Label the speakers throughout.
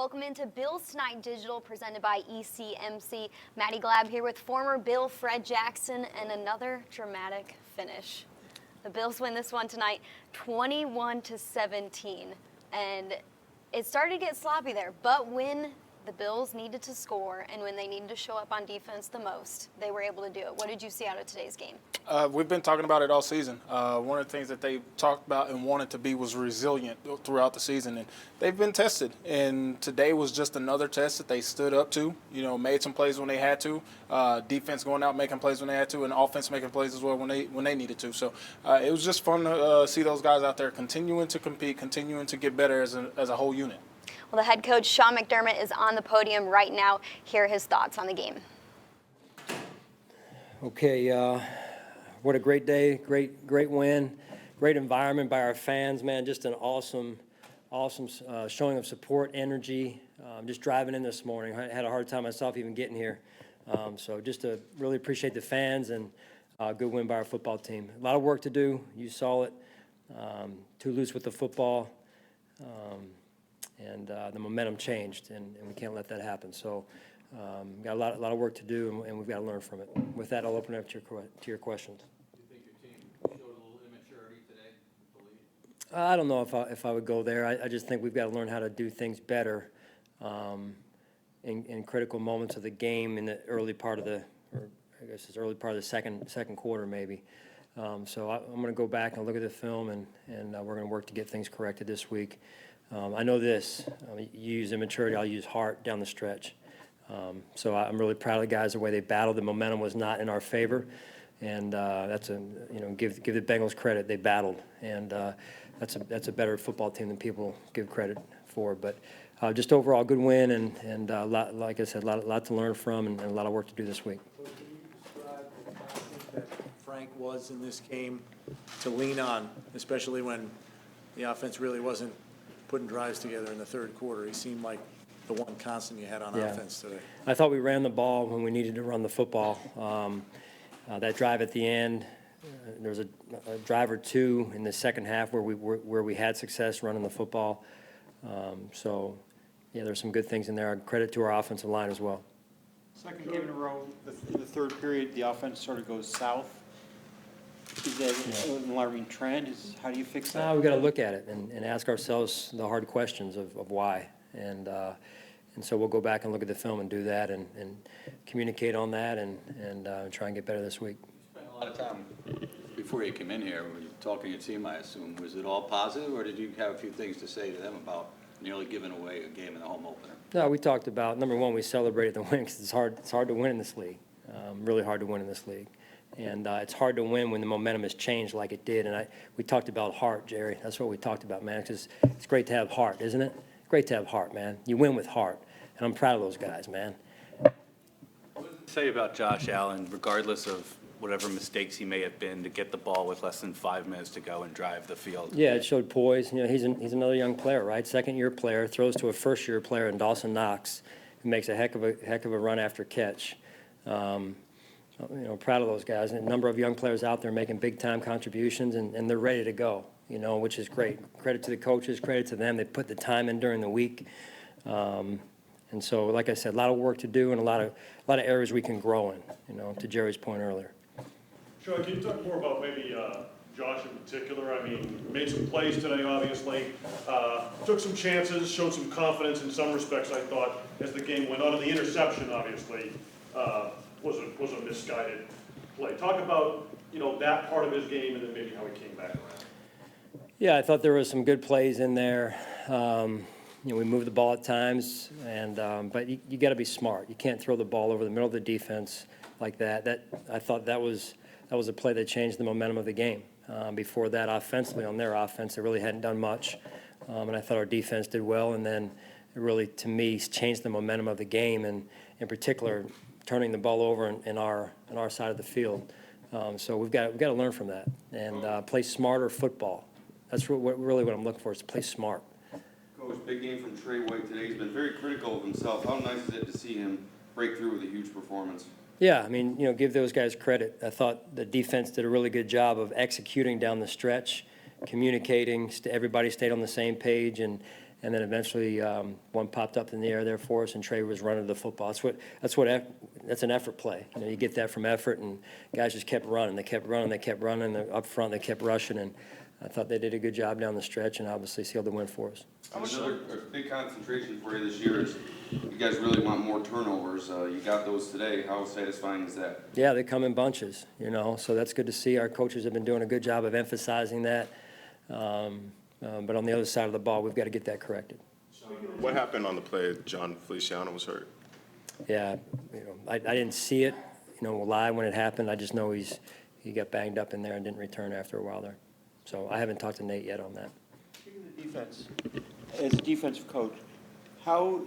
Speaker 1: Welcome into Bills Tonight Digital, presented by ECMC. Maddie Glab here with former Bill Fred Jackson and another dramatic finish. The Bills win this one tonight, 21-17. And it started to get sloppy there, but when the Bills needed to score and when they needed to show up on defense the most, they were able to do it. What did you see out of today's game?
Speaker 2: We've been talking about it all season. One of the things that they talked about and wanted to be was resilient throughout the season, and they've been tested. And today was just another test that they stood up to. You know, made some plays when they had to. Defense going out making plays when they had to, and offense making plays as well when they needed to. So it was just fun to see those guys out there continuing to compete, continuing to get better as a whole unit.
Speaker 1: Well, the head coach, Sean McDermott, is on the podium right now. Here are his thoughts on the game.
Speaker 3: Okay, what a great day, great win, great environment by our fans, man. Just an awesome showing of support, energy. Just driving in this morning, I had a hard time myself even getting here. So just to really appreciate the fans and good win by our football team. A lot of work to do. You saw it. Too loose with the football. And the momentum changed, and we can't let that happen. So got a lot of work to do, and we've got to learn from it. With that, I'll open it up to your questions.
Speaker 4: Do you think your team showed a little immaturity today?
Speaker 3: I don't know if I would go there. I just think we've got to learn how to do things better in critical moments of the game in the early part of the second quarter maybe. So I'm going to go back and look at the film, and we're going to work to get things corrected this week. I know this. You use immaturity, I'll use heart down the stretch. So I'm really proud of the guys, the way they battled. The momentum was not in our favor, and that's give the Bengals credit. They battled, and that's a better football team than people give credit for. But just overall, good win, and like I said, a lot to learn from, and a lot of work to do this week.
Speaker 5: So can you describe the constant that Frank was in this game to lean on, especially when the offense really wasn't putting drives together in the third quarter? He seemed like the one constant you had on offense today.
Speaker 3: I thought we ran the ball when we needed to run the football. That drive at the end, there was a drive or two in the second half where we had success running the football. So, yeah, there's some good things in there. Credit to our offensive line as well.
Speaker 6: Second game in a row, in the third period, the offense sort of goes south. Is that an alarming trend? How do you fix that?
Speaker 3: We've got to look at it and ask ourselves the hard questions of why. And so we'll go back and look at the film and do that and communicate on that and try and get better this week.
Speaker 4: You spent a lot of time before you came in here talking to your team, I assume. Was it all positive, or did you have a few things to say to them about nearly giving away a game in the home opener?
Speaker 3: No, we talked about, number one, we celebrated the win because it's hard to win in this league, really hard to win in this league. And it's hard to win when the momentum has changed like it did. And we talked about heart, Jerry. That's what we talked about, man. It's great to have heart, isn't it? Great to have heart, man. You win with heart. And I'm proud of those guys, man.
Speaker 7: What does it say about Josh Allen, regardless of whatever mistakes he may have been, to get the ball with less than 5 minutes to go and drive the field?
Speaker 3: Yeah, it showed poise. You know, he's another young player, right? Second-year player, throws to a first-year player in Dawson Knox, who makes a heck of a run after catch. Proud of those guys. And a number of young players out there making big-time contributions, and they're ready to go, which is great. Credit to the coaches, credit to them. They put the time in during the week. And so, like I said, a lot of work to do and a lot of areas we can grow in, to Jerry's point earlier.
Speaker 8: Sean, can you talk more about maybe Josh in particular? I mean, made some plays today, obviously. Took some chances, showed some confidence in some respects, I thought, as the game went on. And the interception, obviously, was a misguided play. Talk about, that part of his game and then maybe how he came back around.
Speaker 3: Yeah, I thought there was some good plays in there. We moved the ball at times, but you got to be smart. You can't throw the ball over the middle of the defense like that. I thought that was a play that changed the momentum of the game. Before that, offensively, on their offense, they really hadn't done much, and I thought our defense did well. And then it really, to me, changed the momentum of the game, and in particular, turning the ball over in our side of the field. So we've got to learn from that and play smarter football. That's really what I'm looking for, is to play smart.
Speaker 9: Coach, big game from Trey White today. He's been very critical of himself. How nice is it to see him break through with a huge performance?
Speaker 3: Yeah, I mean, give those guys credit. I thought the defense did a really good job of executing down the stretch, communicating. Everybody stayed on the same page, and and then eventually one popped up in the air there for us, and Trey was running the football. That's an effort play. You know, you get that from effort, and guys just kept running. They kept running. They kept running. They're up front, they kept rushing, and I thought they did a good job down the stretch, and obviously sealed the win for us.
Speaker 9: Another big concentration for you this year is you guys really want more turnovers. You got those today. How satisfying is that?
Speaker 3: Yeah, they come in bunches, you know, so that's good to see. Our coaches have been doing a good job of emphasizing that. But on the other side of the ball, we've got to get that corrected.
Speaker 10: What happened on the play John Feliciano was hurt?
Speaker 3: Yeah, you know, I didn't see it, you know, live when it happened. I just know he got banged up in there and didn't return after a while there. So I haven't talked to Nate yet on that.
Speaker 6: Speaking of defense, as a defensive coach, how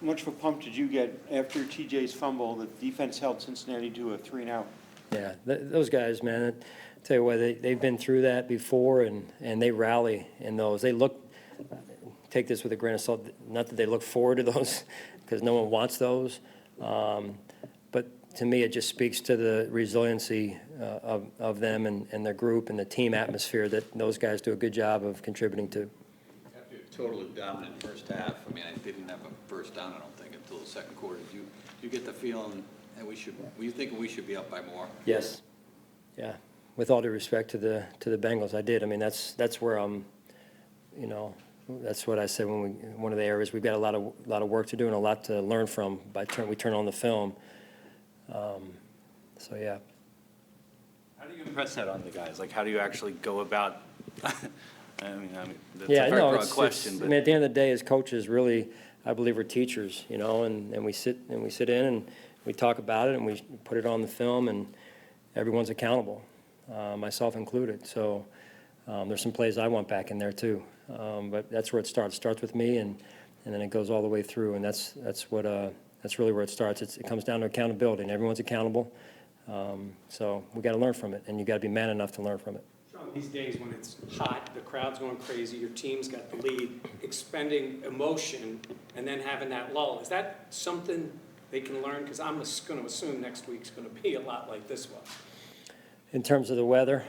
Speaker 6: much of a pump did you get after TJ's fumble that the defense held Cincinnati to a 3-and-out?
Speaker 3: Yeah, those guys, man, I tell you what, they've been through that before, and they rally in those. They look, take this with a grain of salt, not that they look forward to those, because no one wants those. But to me, it just speaks to the resiliency of them and their group and the team atmosphere that those guys do a good job of contributing to.
Speaker 4: After a totally dominant first half, I mean, I didn't have a first down, I don't think, until the second quarter. Do you get the feeling that were you thinking we should be up by more?
Speaker 3: Yes. Yeah. With all due respect to the Bengals, I did. I mean, that's where I'm, you know, that's what I said when one of the areas we've got a lot of work to do and a lot to learn from we turn on the film. So yeah.
Speaker 7: How do you impress that on the guys? Like, how do you actually go about? I mean, that's
Speaker 3: Yeah,
Speaker 7: a very
Speaker 3: no,
Speaker 7: broad question.
Speaker 3: I mean, at the end of the day, as coaches, really, I believe we're teachers, you know, and we sit in and we talk about it and we put it on the film, and everyone's accountable, myself included. So there's some plays I want back in there too, but that's where it starts. It starts with me, and then it goes all the way through, and that's really where it starts. It comes down to accountability, and everyone's accountable. So we got to learn from it, and you got to be man enough to learn from it.
Speaker 11: Sean, these days when it's hot, the crowd's going crazy, your team's got the lead, expending emotion, and then having that lull, is that something they can learn? Because I'm going to assume next week's going to be a lot like this one.
Speaker 3: In terms of the weather,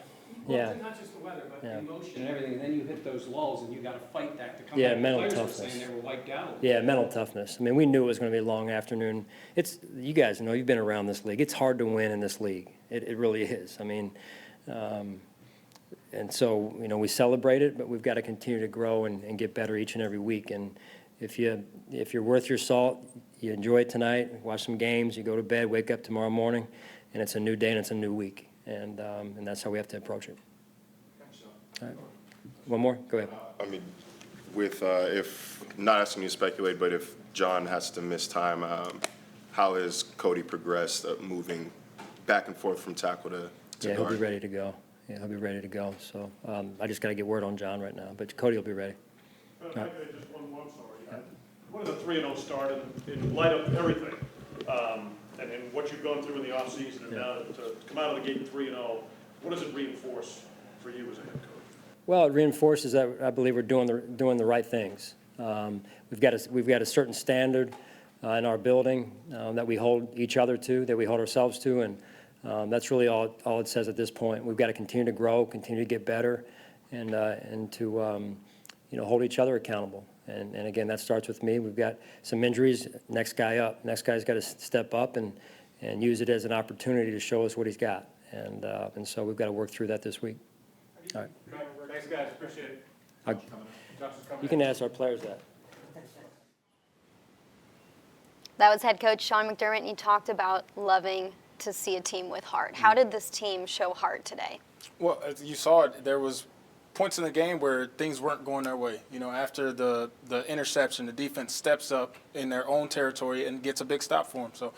Speaker 11: Well,
Speaker 3: yeah.
Speaker 11: not just the weather, but
Speaker 3: Yeah.
Speaker 11: the emotion and everything, and then you hit those lulls, and you got to fight that to come
Speaker 3: Yeah,
Speaker 11: back. The
Speaker 3: mental
Speaker 11: players were
Speaker 3: toughness.
Speaker 11: saying they were wiped out.
Speaker 3: Yeah, mental toughness. I mean, we knew it was going to be a long afternoon. You guys know, you've been around this league. It's hard to win in this league. It really is. I mean, and so, you know, we celebrate it, but we've got to continue to grow and get better each and every week. And if you're worth your salt, you enjoy it tonight, watch some games, you go to bed, wake up tomorrow morning, and it's a new day and it's a new week. And that's how we have to approach it. All right. One more? Go ahead.
Speaker 10: I mean, with if not asking you to speculate, but if John has to miss time, how has Cody progressed, moving back and forth from tackle to
Speaker 3: Yeah,
Speaker 10: guard?
Speaker 3: he'll be ready to go. Yeah, he'll be ready to go. So I just got to get word on John right now, but Cody will be ready.
Speaker 8: Just one more, I'm sorry. What are the 3-0 started in light of everything? And in what you've gone through in the offseason and now to come out of the gate 3-0, what does it reinforce for you as a head coach?
Speaker 3: Well, it reinforces that I believe we're doing the right things. We've got a certain standard in our building that we hold each other to, that we hold ourselves to, and that's really all it says at this point. We've got to continue to grow, continue to get better, and to hold each other accountable. And again, that starts with me. We've got some injuries. Next guy up. Next guy's got to step up and use it as an opportunity to show us what he's got. And so we've got to work through that this week. All right.
Speaker 11: Thanks, guys, appreciate it.
Speaker 3: You can ask our players that.
Speaker 1: That was head coach Sean McDermott, and he talked about loving to see a team with heart. How did this team show heart today?
Speaker 2: Well, as you saw it, there was points in the game where things weren't going their way. You know, after the interception, the defense steps up in their own territory and gets a big stop for them. So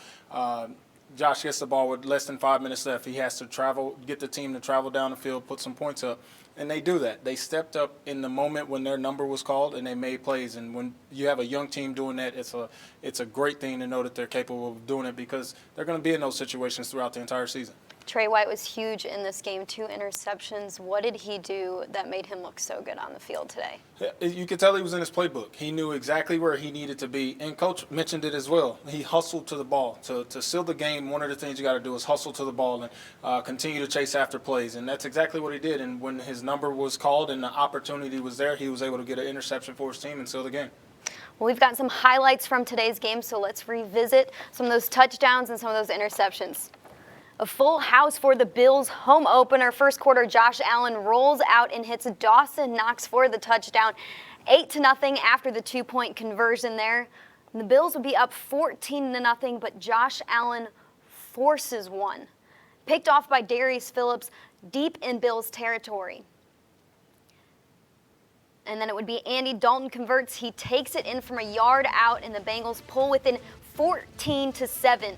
Speaker 2: Josh gets the ball with less than 5 minutes left. He has to get the team to travel down the field, put some points up, and they do that. They stepped up in the moment when their number was called, and they made plays. And when you have a young team doing that, it's a great thing to know that they're capable of doing it, because they're going to be in those situations throughout the entire season.
Speaker 1: Trey White was huge in this game, 2 interceptions. What did he do that made him look so good on the field today?
Speaker 2: You could tell he was in his playbook. He knew exactly where he needed to be, and Coach mentioned it as well. He hustled to the ball. To seal the game, one of the things you got to do is hustle to the ball and continue to chase after plays, and that's exactly what he did. And when his number was called and the opportunity was there, he was able to get an interception for his team and seal the game.
Speaker 1: Well, we've got some highlights from today's game, so let's revisit some of those touchdowns and some of those interceptions. A full house for the Bills home opener. First quarter, Josh Allen rolls out and hits Dawson Knox for the touchdown. 8-0 after the 2-point conversion there. And the Bills would be up 14-0, but Josh Allen forces one. Picked off by Darius Phillips deep in Bills territory. And then it would be Andy Dalton converts. He takes it in from a yard out, and the Bengals pull within 14-7.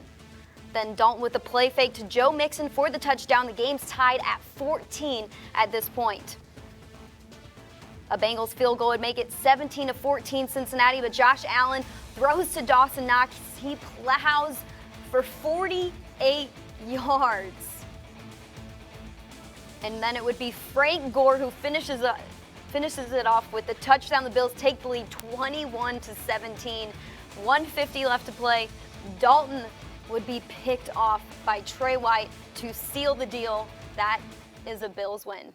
Speaker 1: Then Dalton with a play fake to Joe Mixon for the touchdown. The game's tied at 14 at this point. A Bengals field goal would make it 17-14 Cincinnati, but Josh Allen throws to Dawson Knox. He plows for 48 yards. And then it would be Frank Gore who finishes it off with the touchdown. The Bills take the lead 21-17. 1:50 left to play. Dalton would be picked off by Trey White to seal the deal. That is a Bills win.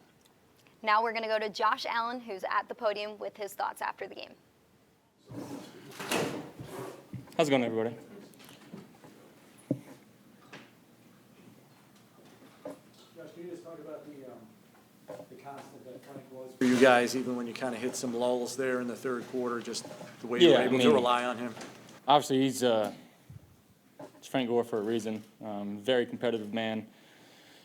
Speaker 1: Now we're going to go to Josh Allen, who's at the podium with his thoughts after the game.
Speaker 12: How's it going, everybody?
Speaker 5: Josh, can you just talk about the constant that Frank was for you guys, even when you kind of hit some lulls there in the third quarter, just the way you were able to rely on him?
Speaker 12: Obviously, he's Frank Gore for a reason. Very competitive man.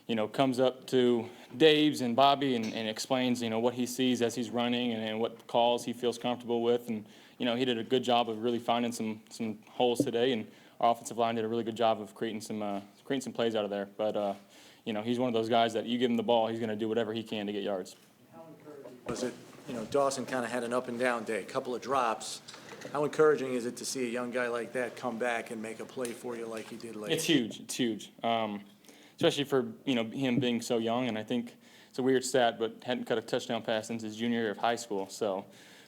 Speaker 12: You know, comes up to Dave's and Bobby and explains, what he sees as he's running and what calls he feels comfortable with. And, he did a good job of really finding some holes today. And our offensive line did a really good job of creating some plays out of there. But, he's one of those guys that you give him the ball, he's going to do whatever he can to get yards.
Speaker 5: How encouraging was it? Dawson kind of had an up and down day, a couple of drops. How encouraging is it to see a young guy like that come back and make a play for you like he did late?
Speaker 12: It's huge. It's huge. Especially for, him being so young. And I think it's a weird stat, but hadn't cut a touchdown pass since his junior year of high school. So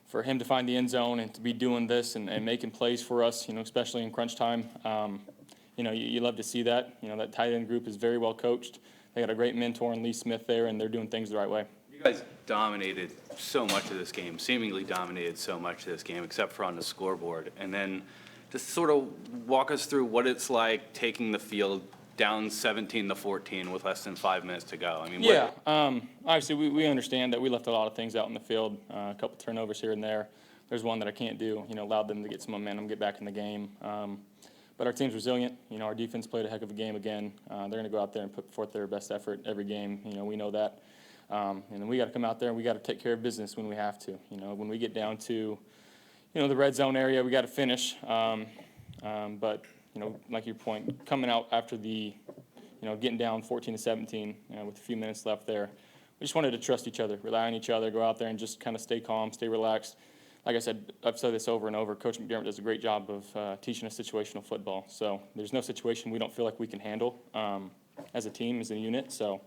Speaker 12: for him to find the end zone and to be doing this and making plays for us, especially in crunch time, you love to see that. That tight end group is very well coached. They got a great mentor in Lee Smith there, and they're doing things the right way.
Speaker 7: You guys dominated so much of this game, seemingly dominated so much of this game, except for on the scoreboard. And then just sort of walk us through what it's like taking the field down 17-14 with less than 5 minutes to go.
Speaker 12: Obviously we understand that we left a lot of things out in the field, a couple turnovers here and there. There's one that I can't do, allowed them to get some momentum, get back in the game. But our team's resilient. Our defense played a heck of a game again. They're going to go out there and put forth their best effort every game. We know that. And we got to come out there and we got to take care of business when we have to. When we get down to, the red zone area, we got to finish. But like your point, coming out after the, getting down 14-17 with a few minutes left there, we just wanted to trust each other, rely on each other, go out there and just kind of stay calm, stay relaxed. Like I said, I've said this over and over, Coach McDermott does a great job of teaching us situational football. So there's no situation we don't feel like we can handle as a team, as a unit. So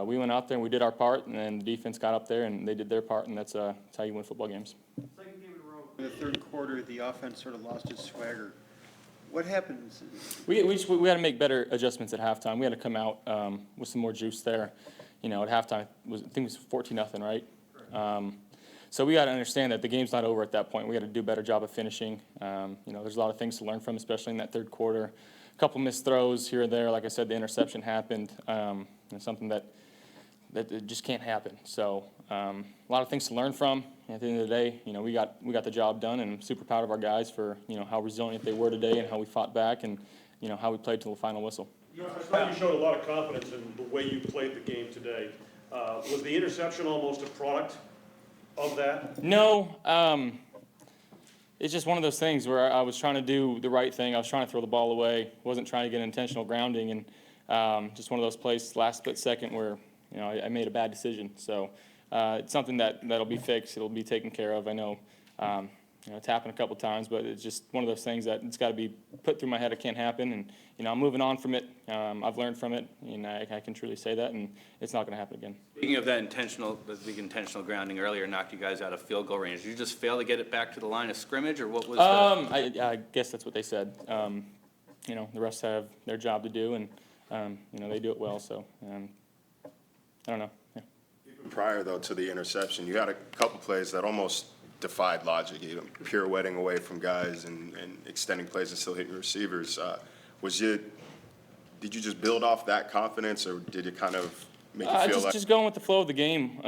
Speaker 12: we went out there and we did our part, and then the defense got up there and they did their part, and that's how you win football games.
Speaker 6: Second game in a row. In the third quarter, the offense sort of lost its swagger. What happens?
Speaker 12: We had to make better adjustments at halftime. We had to come out with some more juice there. At halftime, I think it was 14-0, right? So we got to understand that the game's not over at that point. We got to do a better job of finishing. There's a lot of things to learn from, especially in that third quarter. A couple missed throws here or there. Like I said, the interception happened. Something that just can't happen. So a lot of things to learn from. At the end of the day, we got the job done, and I'm super proud of our guys for how resilient they were today and how we fought back and how we played till the final whistle.
Speaker 8: I thought you showed a lot of confidence in the way you played the game today. Was the interception almost a product of that?
Speaker 12: No. It's just one of those things where I was trying to do the right thing. I was trying to throw the ball away. Wasn't trying to get intentional grounding, and just one of those plays last split second where I made a bad decision. So it's something that'll be fixed. It'll be taken care of. I know It's happened a couple times, but it's just one of those things that it's got to be put through my head. It can't happen, and I'm moving on from it. I've learned from it, and I can truly say that, and it's not going to happen again.
Speaker 7: Speaking of that the big intentional grounding earlier knocked you guys out of field goal range. Did you just fail to get it back to the line of scrimmage, or what was
Speaker 12: I guess that's what they said. The refs have their job to do, and they do it well. So I don't know. Yeah.
Speaker 10: Prior, though, to the interception, you had a couple plays that almost defied logic, pirouetting away from guys and extending plays and still hitting receivers. Did you just build off that confidence, or did it kind of make you feel like?
Speaker 12: Just going with the flow of the game.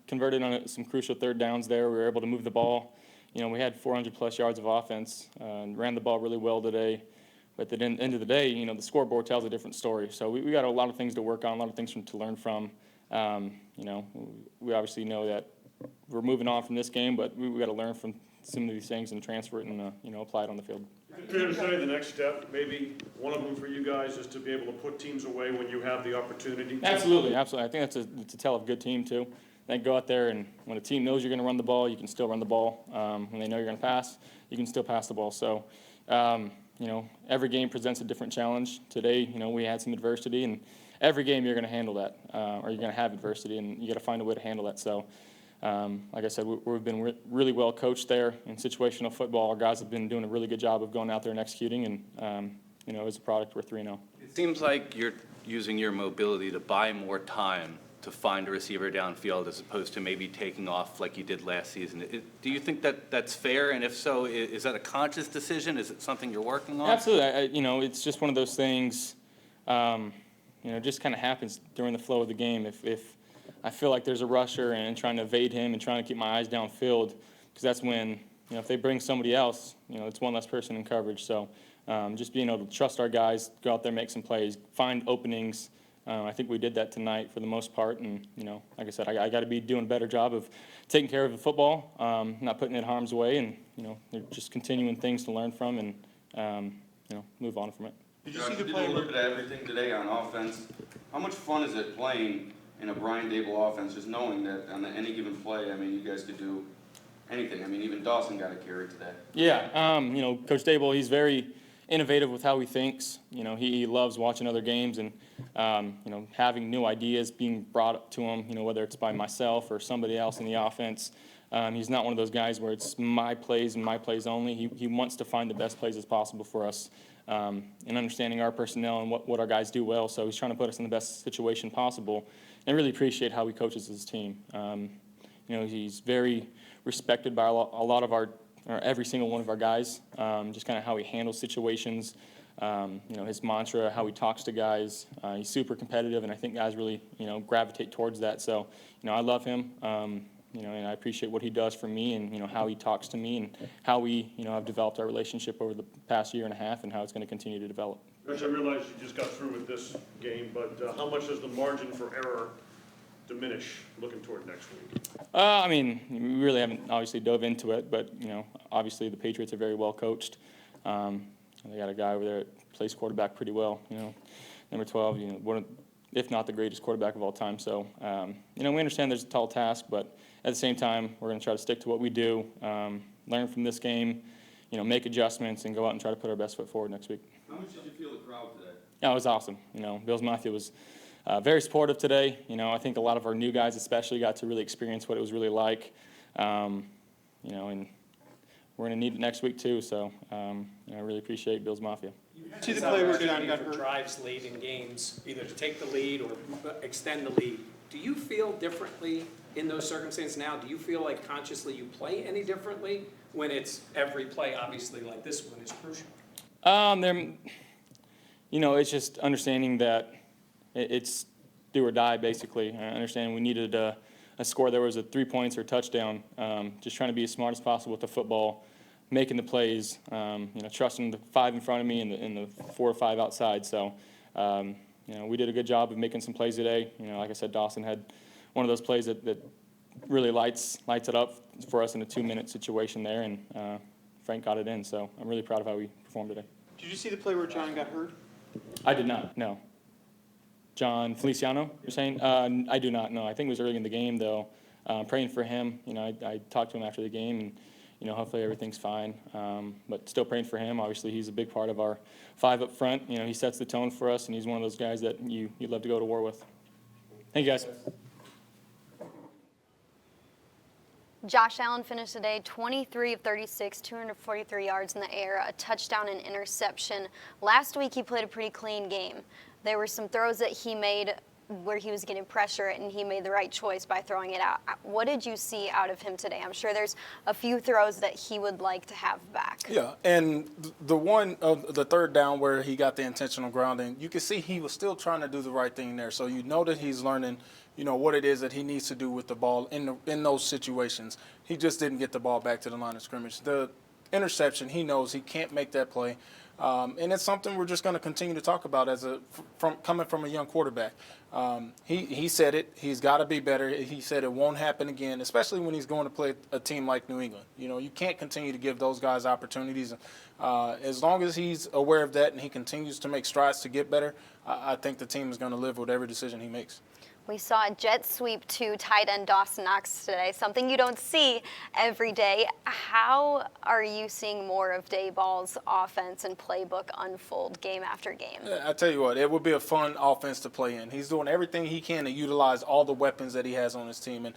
Speaker 12: Converted on some crucial third downs there. We were able to move the ball. We had 400-plus yards of offense, and ran the ball really well today. But at the end of the day, the scoreboard tells a different story. So we got a lot of things to work on, a lot of things to learn from. We obviously know that we're moving on from this game, but we got to learn from some of these things and transfer it and apply it on the field.
Speaker 8: Is it fair to say the next step, maybe one of them for you guys, is to be able to put teams away when you have the opportunity to?
Speaker 12: Absolutely. I think it's a tell of a good team too. They go out there, and when a team knows you're going to run the ball, you can still run the ball. When they know you're going to pass, you can still pass the ball. So, every game presents a different challenge. Today, we had some adversity, and every game you're going to handle that, or you're going to have adversity, and you got to find a way to handle that. So, like I said, we've been really well coached there in situational football. Our guys have been doing a really good job of going out there and executing, and as a product, we're 3-0.
Speaker 7: It seems like you're using your mobility to buy more time to find a receiver downfield as opposed to maybe taking off like you did last season. Do you think that that's fair? And if so, is that a conscious decision? Is it something you're working on?
Speaker 12: Absolutely. It's just one of those things, just kind of happens during the flow of the game. If I feel like there's a rusher and trying to evade him and trying to keep my eyes downfield, because that's when, if they bring somebody else, it's one less person in coverage. So just being able to trust our guys, go out there, make some plays, find openings. I think we did that tonight for the most part. And, like I said, I got to be doing a better job of taking care of the football, not putting it in harm's way. And, they're just continuing things to learn from and, move on from it.
Speaker 9: Did you did a little bit of everything today on offense? How much fun is it playing in a Brian Dable offense, just knowing that on any given play, you guys could do anything? Even Dawson got a carry today.
Speaker 12: Yeah, Coach Dable, he's very innovative with how he thinks. He loves watching other games and, having new ideas being brought up to him, whether it's by myself or somebody else in the offense. He's not one of those guys where it's my plays and my plays only. He wants to find the best plays as possible for us, and understanding our personnel and what our guys do well. So he's trying to put us in the best situation possible, and really appreciate how he coaches his team. He's very respected by a lot of every single one of our guys, just kind of how he handles situations, his mantra, how he talks to guys. He's super competitive, and I think guys really, gravitate towards that. So, I love him, and I appreciate what he does for me and, how he talks to me and how we, have developed our relationship over the past year and a half and how it's going to continue to develop.
Speaker 8: Coach, I realize you just got through with this game, but how much does the margin for error diminish looking toward next week?
Speaker 12: We really haven't obviously dove into it, but, obviously the Patriots are very well coached. They got a guy over there that plays quarterback pretty well, number 12, if not the greatest quarterback of all time. So, we understand there's a tall task, but at the same time, we're going to try to stick to what we do, learn from this game, make adjustments, and go out and try to put our best foot forward next week.
Speaker 9: How much did you feel the crowd today?
Speaker 12: Yeah, it was awesome. Bills Mafia was very supportive today. I think a lot of our new guys especially got to really experience what it was really like, and we're going to need it next week too. So I really appreciate Bills Mafia.
Speaker 11: See the play where John got hurt? Drives late in games, either to take the lead or extend the lead. Do you feel differently in those circumstances now? Do you feel like consciously you play any differently when it's every play, obviously, like this one is crucial?
Speaker 12: It's just understanding that it's do or die, basically. Understanding we needed a score. There was a 3 points or touchdown. Just trying to be as smart as possible with the football, making the plays, trusting the 5 in front of me and the 4 or 5 outside. So, we did a good job of making some plays today. Like I said, Dawson had one of those plays that really lights it up for us in a 2-minute situation there, and Frank got it in. So I'm really proud of how we performed today.
Speaker 6: Did you see the play where John got hurt?
Speaker 12: I did not, no. John Feliciano, you're saying? I do not know. I think it was early in the game, though. Praying for him. I talked to him after the game, and hopefully everything's fine. But still praying for him. Obviously, he's a big part of our 5 up front. He sets the tone for us, and he's one of those guys that you'd love to go to war with. Thank you, guys.
Speaker 1: Josh Allen finished today 23 of 36, 243 yards in the air, a touchdown and interception. Last week he played a pretty clean game. There were some throws that he made where he was getting pressure, and he made the right choice by throwing it out. What did you see out of him today? I'm sure there's a few throws that he would like to have back.
Speaker 2: Yeah, and the one of the third down where he got the intentional grounding, you can see he was still trying to do the right thing there. So you know that he's learning, what it is that he needs to do with the ball in those situations. He just didn't get the ball back to the line of scrimmage. The interception, he knows he can't make that play. And it's something we're just going to continue to talk about coming from a young quarterback. He said it. He's got to be better. He said it won't happen again, especially when he's going to play a team like New England. You can't continue to give those guys opportunities. As long as he's aware of that and he continues to make strides to get better, I think the team is going to live with every decision he makes.
Speaker 1: We saw a jet sweep to tight end Dawson Knox today, something you don't see every day. How are you seeing more of Daboll's offense and playbook unfold game after game?
Speaker 2: I tell you what, it would be a fun offense to play in. He's doing everything he can to utilize all the weapons that he has on his team, and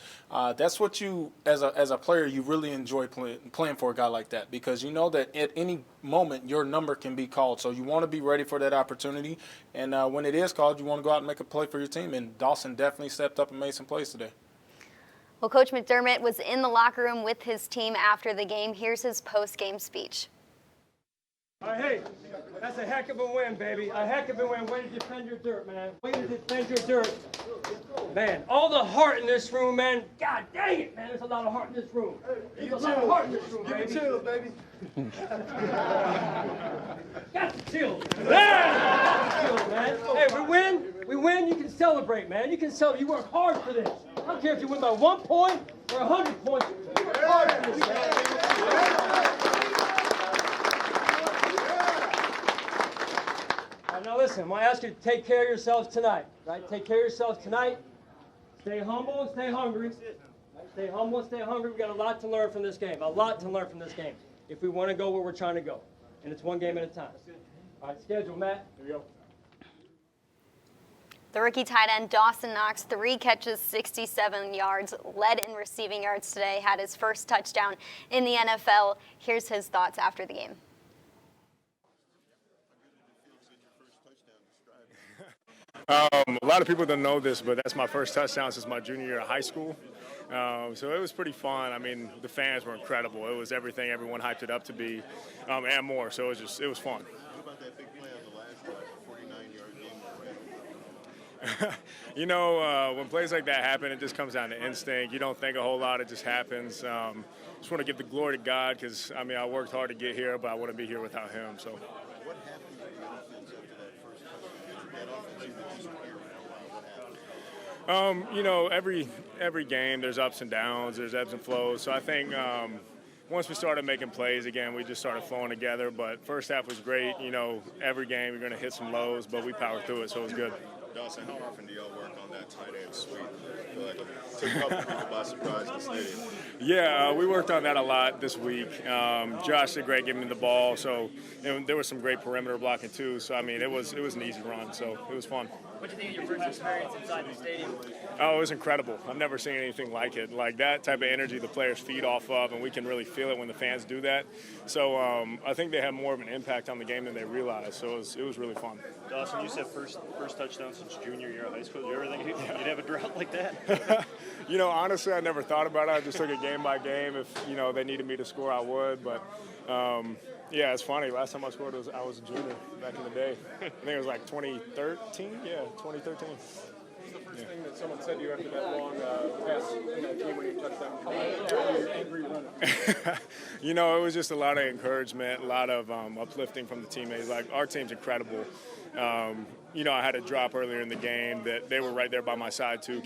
Speaker 2: that's what you, as a player, you really enjoy playing for a guy like that, because you know that at any moment your number can be called. So you want to be ready for that opportunity, and when it is called, you want to go out and make a play for your team. And Dawson definitely stepped up and made some plays today.
Speaker 1: Well, Coach McDermott was in the locker room with his team after the game. Here's his post-game speech.
Speaker 13: Hey, that's a heck of a win, baby. A heck of a win. Way to defend your dirt, man. Way to defend your dirt. Man, all the heart in this room, man. God dang it, man. There's a lot of heart in this room. There's a lot of heart in this room, baby. Give me chills, baby. Got the chills. Yeah! Chills, man. Hey, we win, you can celebrate, man. You can celebrate. You work hard for this. I don't care if you win by 1 point or 100 points. You work hard for this, man. Now listen, I'm going to ask you to take care of yourselves tonight, right? Take care of yourselves tonight. Stay humble and stay hungry. Right? Stay humble and stay hungry. We've got a lot to learn from this game, if we want to go where we're trying to go. And it's one game at a time. All right, schedule, Matt. Here we go.
Speaker 1: The rookie tight end Dawson Knox, 3 catches, 67 yards, led in receiving yards today, had his first touchdown in the NFL. Here's his thoughts after the game.
Speaker 14: A lot of people don't know this, but that's my first touchdown since my junior year of high school. So it was pretty fun. I mean, the fans were incredible. It was everything everyone hyped it up to be, and more. So it was fun.
Speaker 10: What about that big play on the last 49-yard game?
Speaker 14: When plays like that happen, it just comes down to instinct. You don't think a whole lot. It just happens. Just want to give the glory to God because, I worked hard to get here, but I wouldn't be here without him. So.
Speaker 10: What happened to the offense after that first touchdown? That offense seemed to disappear for a while. What happened?
Speaker 14: Every game there's ups and downs, there's ebbs and flows. So I think once we started making plays again, we just started flowing together. But first half was great. Every game you're going to hit some lows, but we powered through it, so it was good.
Speaker 10: Dawson, how often do y'all work on that tight end sweep? I feel like it took a couple people by surprise in the stadium.
Speaker 14: Yeah, we worked on that a lot this week. Josh did great giving me the ball, so there was some great perimeter blocking too. So it was an easy run, so it was fun.
Speaker 15: What do you think of your first experience inside the stadium?
Speaker 14: Oh, it was incredible. I've never seen anything like it. Like that type of energy the players feed off of, and we can really feel it when the fans do that. So I think they have more of an impact on the game than they realize. So it was really fun.
Speaker 15: Dawson, you said first touchdown since junior year of high school. Do you ever think you'd have a drought like that?
Speaker 14: Honestly, I never thought about it. I just took it game by game. If they needed me to score, I would. But yeah, it's funny. Last time I scored I was a junior back in the day. I think it was like 2013. Yeah, 2013.
Speaker 16: What's the first thing that someone said to you after that long pass in that game when you touched down? How were you angry running?
Speaker 14: It was just a lot of encouragement, a lot of uplifting from the teammates. Like, our team's incredible. I had a drop earlier in the game that they were right there by my side too,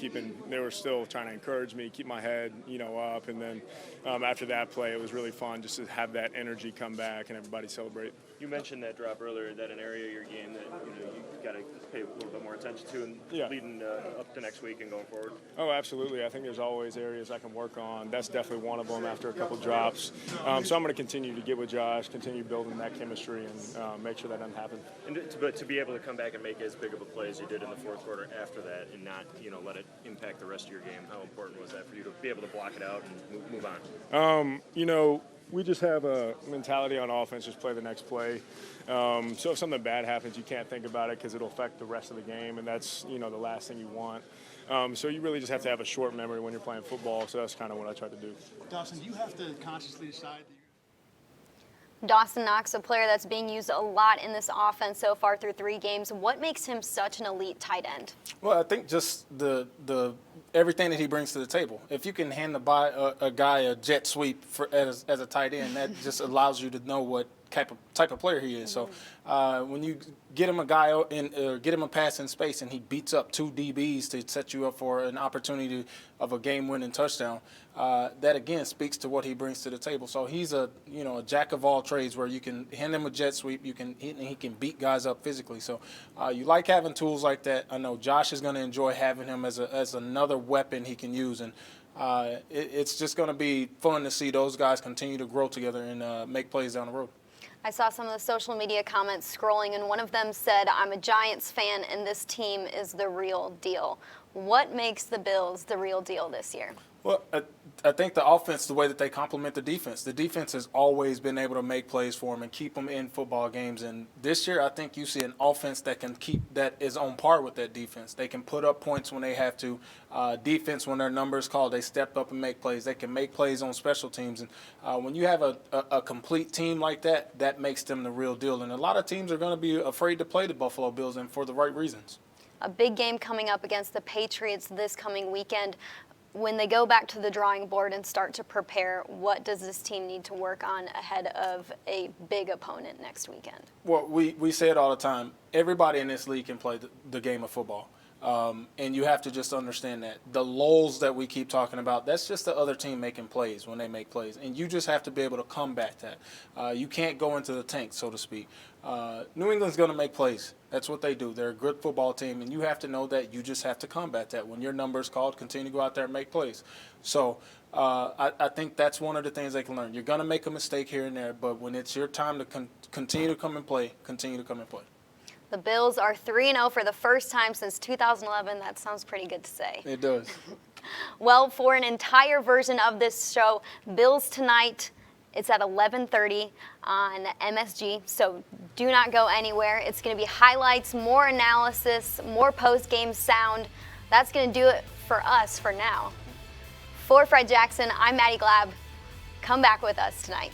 Speaker 14: they were still trying to encourage me, keep my head, up. And then after that play, it was really fun just to have that energy come back and everybody celebrate.
Speaker 15: You mentioned that drop earlier, that an area of your game that you've got to pay a little bit more attention to and leading up to next week and going forward.
Speaker 14: Oh, absolutely. I think there's always areas I can work on. That's definitely one of them after a couple couple drops. So I'm going to continue to get with Josh, continue building that chemistry, and make sure that doesn't happen.
Speaker 15: But to be able to come back and make as big of a play as you did in the fourth quarter after that and not, let it impact the rest of your game, how important was that for you to be able to block it out and move on?
Speaker 14: We just have a mentality on offense, just play the next play. So if something bad happens, you can't think about it because it'll affect the rest of the game, and that's, the last thing you want. So you really just have to have a short memory when you're playing football, so that's kind of what I try to do.
Speaker 17: Dawson, do you have to consciously decide that
Speaker 1: Dawson Knox, a player that's being used a lot in this offense so far through 3 games. What makes him such an elite tight end?
Speaker 2: Well, I think just the everything that he brings to the table. If you can hand a guy a jet sweep as a tight end, that just allows you to know what type of player he is. So when you get him a guy get him a pass in space and he beats up 2 DBs to set you up for an opportunity of a game-winning touchdown, that again speaks to what he brings to the table. So he's a jack of all trades where you can hand him a jet sweep, he can beat guys up physically. So you like having tools like that. I know Josh is going to enjoy having him as another weapon he can use, and it's just going to be fun to see those guys continue to grow together and make plays down the road.
Speaker 1: I saw some of the social media comments scrolling, and one of them said, "I'm a Giants fan, and this team is the real deal." What makes the Bills the real deal this year?
Speaker 2: Well, I think the offense, the way that they complement the defense has always been able to make plays for them and keep them in football games. And this year, I think you see an offense that is on par with that defense. They can put up points when they have to. Defense, when their number is called, they step up and make plays. They can make plays on special teams. And when you have a complete team like that, that makes them the real deal. And a lot of teams are going to be afraid to play the Buffalo Bills, and for the right reasons.
Speaker 1: A big game coming up against the Patriots this coming weekend. When they go back to the drawing board and start to prepare, what does this team need to work on ahead of a big opponent next weekend?
Speaker 2: Well, we say it all the time. Everybody in this league can play the game of football. And you have to just understand that. The lulls that we keep talking about, that's just the other team making plays when they make plays. And you just have to be able to combat that. You can't go into the tank, so to speak. New England's going to make plays. That's what they do. They're a good football team, and you have to know that you just have to combat that. When your number is called, continue to go out there and make plays. So I think that's one of the things they can learn. You're going to make a mistake here and there, but when it's your time to continue to come and play, continue to come and play.
Speaker 1: The Bills are 3-0 for the first time since 2011. That sounds pretty good to say.
Speaker 2: It does.
Speaker 1: Well, for an entire version of this show, Bills Tonight, it's at 11:30 on MSG, so do not go anywhere. It's going to be highlights, more analysis, more post-game sound. That's going to do it for us for now. For Fred Jackson, I'm Maddie Glab. Come back with us tonight.